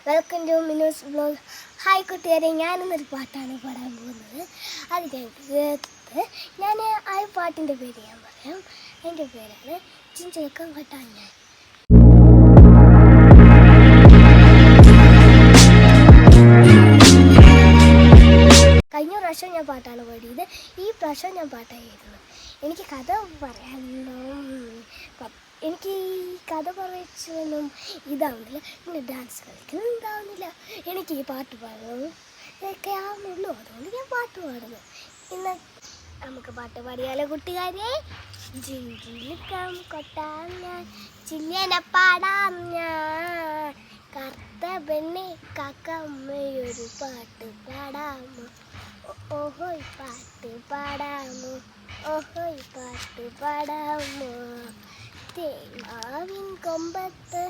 Welcome to Minu's vlog. Hi കൂട്ടുകാരെ, ഞാനിന്നൊരു പാട്ടാണ് പാടാൻ പോകുന്നത്. അതിനകത്ത് ഞാൻ ആ പാട്ടിൻ്റെ പേര് ഞാൻ പറയാം. എൻ്റെ പേരാണ് ചിഞ്ചലക്കം കട്ടാൻ. ഞാൻ കഴിഞ്ഞ പ്രാവശ്യം ഞാൻ പാട്ടാണ് പാടിയത്. ഈ പ്രാവശ്യം ഞാൻ പാട്ടായിരുന്നു. എനിക്ക് കഥ പറയാനൊന്നും എനിക്ക് ഈ കഥ പറയിച്ചൊന്നും ഇതാവുന്നില്ല. പിന്നെ ഡാൻസ് കളിക്കുന്നത് ഇതാവുന്നില്ല. എനിക്ക് ഈ പാട്ട് പാടണം ഇതൊക്കെ ആവുന്നുള്ളൂ. അതുകൊണ്ട് ഞാൻ പാട്ട് പാടുന്നു. ഇന്ന് നമുക്ക് പാട്ട് പാടിയാലോ കൂട്ടുകാരെ? ജിഞ്ചിലിക്കം കൊട്ടാൻ ഞാൻ ചില്ലിയനെ പാടാം ഞാൻ. കറുത്ത പെണ്ണെ കാക്കമ്മയൊരു പാട്ട് പാടാമോ? ഓഹോയ് പാട്ട് പാടാമോ? ഓഹോയ് പാട്ട് പാടാമോ? തേന്മാവിൻ കൊമ്പത്ത്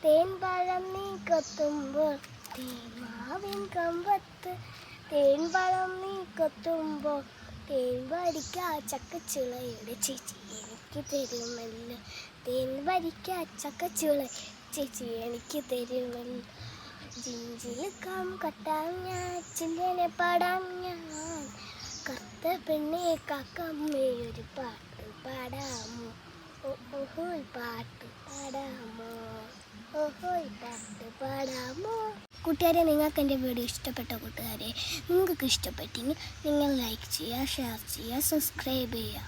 തേൻപഴം നീ കൊത്തുമ്പോൾ, തേന്മാവിൻ കൊമ്പത്ത് തേൻപഴം നീ കൊത്തുമ്പോൾ, തേൻ വരിക്ക ചക്കച്ചുളയുടെ ചേച്ചി എനിക്ക് തരുമല്ലോ. തേൻ വരിക്ക ചക്കച്ചുള ചേച്ചി എനിക്ക് തരുമല്ലോ. ജിഞ്ചിലിക്കം കട്ടാൻ ഞാൻ ചില്ലിയനെ പാടാം ഞാൻ. കറുത്ത പെണ്ണെ കാക്കമ്മയൊരു പാട്ട് പാടാമോ? ഓഹോയ് പാട്ട് പാടാമോ? ഓഹോയ് പാട്ട് പാടാമോ? കൂട്ടുകാരെ, നിങ്ങൾക്ക് എൻ്റെ വീഡിയോ ഇഷ്ടപ്പെട്ട കൂട്ടുകാരെ, നിങ്ങൾക്ക് ഇഷ്ടപ്പെട്ടെങ്കിൽ നിങ്ങൾ ലൈക്ക് ചെയ്യുക, ഷെയർ ചെയ്യുക, സബ്സ്ക്രൈബ് ചെയ്യുക.